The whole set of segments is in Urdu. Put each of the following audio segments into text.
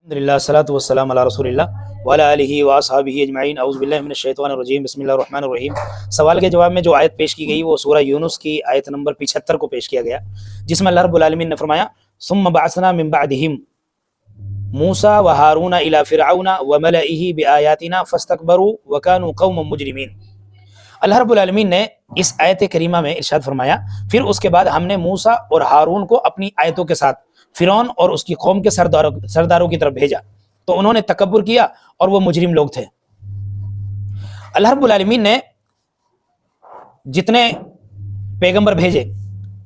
الحمدللہ الصلاۃ والسلام علی رسول اللہ وعلی آلہ واصحابہ اجمعین اعوذ باللہ من الشیطان الرجیم بسم اللہ الرحمن الرحیم۔ سوال کے جواب میں جو آیت پیش کی گئی وہ سورہ یونس کی آیت نمبر 75 کو پیش کیا گیا، جس میں اللہ رب العالمین نے فرمایا ثم بعثنا من بعدہم موسیٰ وہارون الی فرعون وملئہ بآیاتنا فاستکبروا وکانوا قوما مجرمین۔ اللہ رب العالمین نے اس آیت کریمہ میں ارشاد فرمایا پھر اس کے بعد ہم نے موسیٰ اور ہارون کو اپنی آیتوں کے ساتھ فرعون اور اس کی قوم کے سرداروں کی طرف بھیجا تو انہوں نے تکبر کیا اور وہ مجرم لوگ تھے۔ اللہ رب العالمین نے جتنے پیغمبر بھیجے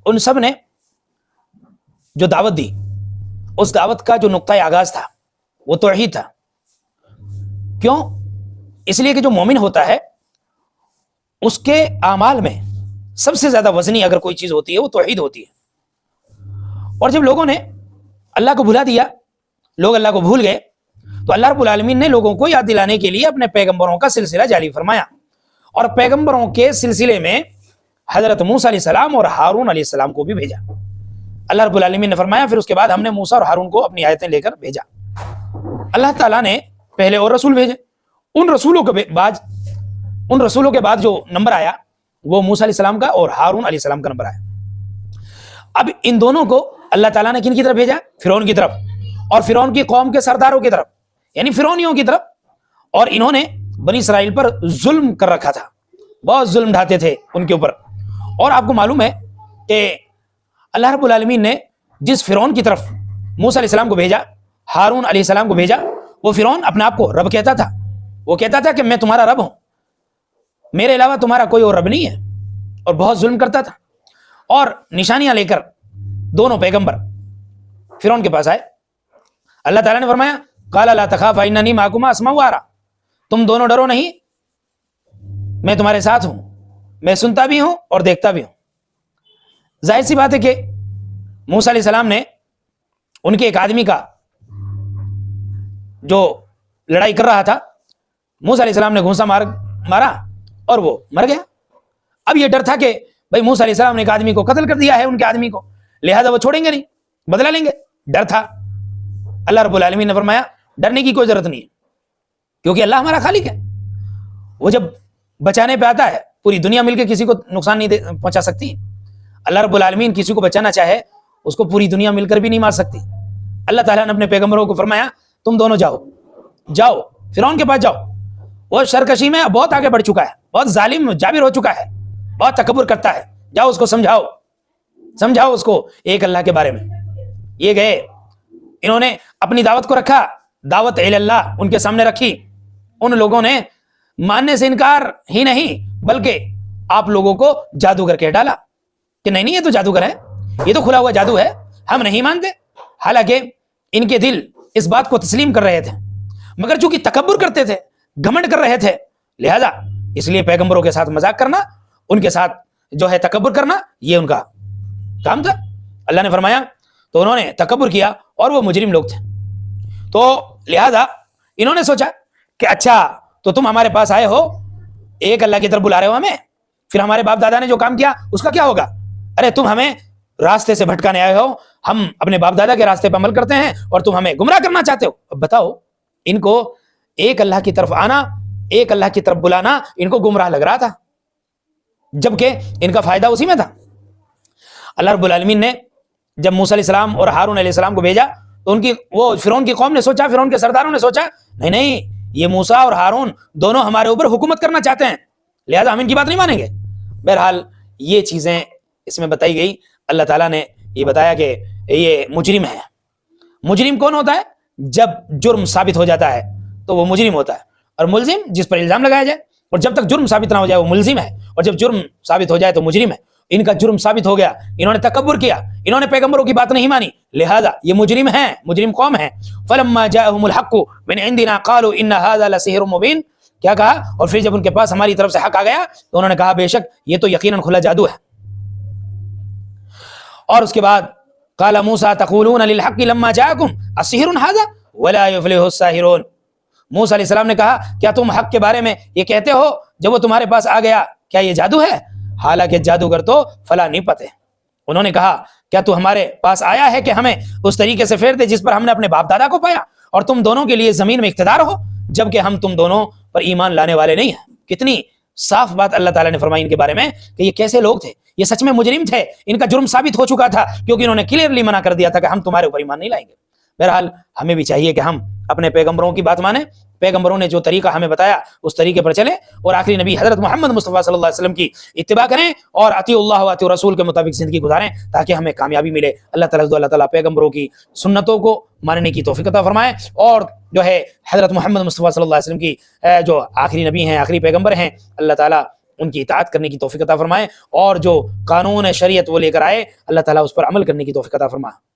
ان سب نے جو دعوت دی، اس دعوت کا جو نقطۂ آغاز تھا وہ توحید تھا۔ کیوں؟ اس لیے کہ جو مومن ہوتا ہے اس کے اعمال میں سب سے زیادہ وزنی اگر کوئی چیز ہوتی ہے وہ توحید ہوتی ہے۔ اور جب لوگوں نے اللہ کو بھلا دیا، لوگ اللہ کو بھول گئے، تو اللہ رب العالمین نے لوگوں کو یاد دلانے کے لیے اپنے پیغمبروں کا سلسلہ جاری فرمایا، اور پیغمبروں کے سلسلے میں حضرت موسیٰ علیہ السلام اور ہارون علیہ السلام کو بھی بھیجا۔ اللہ رب العالمین نے فرمایا پھر اس کے بعد ہم نے موسیٰ اور ہارون کو اپنی آیتیں لے کر بھیجا۔ اللہ تعالیٰ نے پہلے اور رسول بھیجے، ان رسولوں کے بعد جو نمبر آیا وہ موسیٰ علیہ السلام کا اور ہارون علیہ السلام کا نمبر آیا۔ اب ان دونوں کو اللہ تعالیٰ نے کن کی طرف بھیجا؟ فرعون کی طرف، اور فرعون کی قوم کے سرداروں کی طرف، یعنی فرعونیوں کی طرف، اور انہوں نے بنی اسرائیل پر ظلم کر رکھا تھا، بہت ظلم ڈھاتے تھے ان کے اوپر۔ اور آپ کو معلوم ہے کہ اللہ رب العالمین نے جس فرعون کی طرف موسیٰ علیہ السلام کو بھیجا، ہارون علیہ السلام کو بھیجا، وہ فرعون اپنے آپ کو رب کہتا تھا۔ وہ کہتا تھا کہ میں تمہارا رب ہوں، میرے علاوہ تمہارا کوئی اور رب نہیں ہے، اور بہت ظلم کرتا تھا۔ اور نشانیاں لے کر دونوں پیغمبر فرعون کے پاس آئے۔ اللہ تعالیٰ نے فرمایا قال لا تخافا اننی معکما اسمع وارا، تم دونوں ڈرو نہیں، میں تمہارے ساتھ ہوں، میں سنتا بھی ہوں اور دیکھتا بھی ہوں۔ ظاہر سی بات ہے کہ موسیٰ علیہ السلام نے ان کے ایک آدمی کا جو لڑائی کر رہا تھا، موسیٰ علیہ السلام نے گھونسا مارا اور وہ مر گیا۔ اب یہ ڈر تھا کہ بھائی موسیٰ علیہ السلام نے ایک آدمی کو قتل کر دیا ہے، ان کے آدمی کو، لہذا وہ چھوڑیں گے نہیں، بدلہ لیں گے، ڈر تھا۔ اللہ رب العالمین نے فرمایا ڈرنے کی کوئی ضرورت نہیں ہے، کیونکہ اللہ ہمارا خالق ہے، وہ جب بچانے پہ آتا ہے پوری دنیا مل کے کسی کو نقصان نہیں پہنچا سکتی۔ اللہ رب العالمین کسی کو بچانا چاہے اس کو پوری دنیا مل کر بھی نہیں مار سکتی۔ اللہ تعالیٰ نے اپنے پیغمبروں کو فرمایا تم دونوں جاؤ فرعون کے پاس جاؤ، وہ سرکشی میں بہت آگے بڑھ چکا ہے، بہت ظالم جابر ہو چکا ہے، بہت تکبر کرتا ہے، جاؤ اس کو سمجھاؤ اس کو ایک اللہ کے بارے میں۔ یہ گئے، انہوں نے اپنی دعوت کو رکھا، دعوت الی اللہ ان کے سامنے رکھی۔ ان لوگوں نے ماننے سے انکار ہی نہیں بلکہ آپ لوگوں کو جادوگر کہہ ڈالا کہ نہیں یہ تو جادوگر ہے، یہ تو کھلا ہوا جادو ہے، ہم نہیں مانتے۔ حالانکہ ان کے دل اس بات کو تسلیم کر رہے تھے، مگر چونکہ تکبر کرتے تھے، گھمنڈ کر رہے تھے، لہذا اس لیے پیغمبروں کے ساتھ مذاق کرنا، ان کے ساتھ جو ہے تکبر کرنا، یہ ان کا کام تھا۔ اللہ نے فرمایا تو انہوں نے تکبر کیا اور وہ مجرم لوگ تھے، تو لہذا انہوں نے سوچا کہ اچھا تو تم ہمارے پاس آئے ہو، ایک اللہ کی طرف بلا رہے ہو ہمیں، پھر ہمارے باپ دادا نے جو کام کیا اس کا کیا ہوگا؟ ارے تم ہمیں راستے سے بھٹکانے آئے ہو، ہم اپنے باپ دادا کے راستے پر عمل کرتے ہیں اور تم ہمیں گمراہ کرنا چاہتے ہو۔ اب بتاؤ، ان کو ایک اللہ کی طرف آنا، ایک اللہ کی طرف بلانا ان کو گمراہ لگ رہا تھا، جبکہ ان کا فائدہ اسی میں تھا۔ اللہ رب العالمین نے جب موسیٰ علیہ السلام اور ہارون علیہ السلام کو بھیجا تو وہ فرعون کی قوم نے سوچا، فرعون کے سرداروں نے سوچا نہیں یہ موسیٰ اور ہارون دونوں ہمارے اوپر حکومت کرنا چاہتے ہیں، لہذا ہم ان کی بات نہیں مانیں گے۔ بہرحال یہ چیزیں اس میں بتائی گئی۔ اللہ تعالیٰ نے یہ بتایا کہ یہ مجرم ہے۔ مجرم کون ہوتا ہے؟ جب جرم ثابت ہو جاتا ہے تو وہ مجرم ہوتا ہے، اور ملزم جس پر الزام لگایا جائے، اور جب تک جرم ثابت نہ ہو جائے وہ ملزم ہے، اور جب جرم ثابت ہو جائے تو مجرم ہے۔ ان کا جرم ثابت ہو گیا، انہوں نے تکبر کیا، انہوں نے پیغمبروں کی بات نہیں مانی، لہذا یہ مجرم ہیں، مجرم قوم ہیں۔ فلما جاءهم الحق من عندنا قالوا ان هذا لسحر مبين، کیا کہا؟ اور پھر جب ان کے پاس ہماری طرف سے حق آ گیا تو انہوں نے کہا بے شک یہ تو یقیناً کھلا جادو ہے۔ اور اس کے بعد قال موسیٰ تقولون للحق لما جاءكم السحر هذا ولا يفلح الساحرون، موسیٰ علیہ السلام نے کہا کیا تم حق کے بارے میں یہ کہتے ہو جب وہ تمہارے پاس آ گیا کیا یہ جادو ہے؟ حالانکہ جادوگر تو فلا نہیں پتے۔ انہوں نے کہا کیا تو ہمارے پاس آیا ہے کہ ہمیں اس طریقے سے پھیر دے جس پر ہم نے اپنے باپ دادا کو پایا، اور تم دونوں کے لیے زمین میں اقتدار ہو جبکہ ہم تم دونوں پر ایمان لانے والے نہیں ہیں۔ کتنی صاف بات اللہ تعالیٰ نے فرمائی ان کے بارے میں کہ یہ کیسے لوگ تھے، یہ سچ میں مجرم تھے، ان کا جرم ثابت ہو چکا تھا کیونکہ انہوں نے کلیئرلی منع کر دیا تھا کہ ہم تمہارے اوپر ایمان نہیں لائیں گے۔ بہرحال ہمیں بھی چاہیے کہ ہم اپنے پیغمبروں کی بات مانیں، پیغمبروں نے جو طریقہ ہمیں بتایا اس طریقے پر چلیں اور آخری نبی حضرت محمد مصطفیٰ صلی اللہ علیہ وسلم کی اتباع کریں اور اطیع اللہ و اطیع رسول کے مطابق زندگی گزاریں تاکہ ہمیں کامیابی ملے۔ اللہ تعالیٰ پیغمبروں کی سنتوں کو ماننے کی توفیق عطا فرمائے اور جو ہے حضرت محمد مصطفیٰ صلی اللہ علیہ وسلم کی جو آخری نبی ہیں، آخری پیغمبر ہیں، اللہ تعالیٰ ان کی اطاعت کرنے کی توفیق عطا فرمائے اور جو قانون شریعت وہ لے کر آئے اللہ تعالیٰ اس پر عمل کرنے کی توفیق عطا فرمائے۔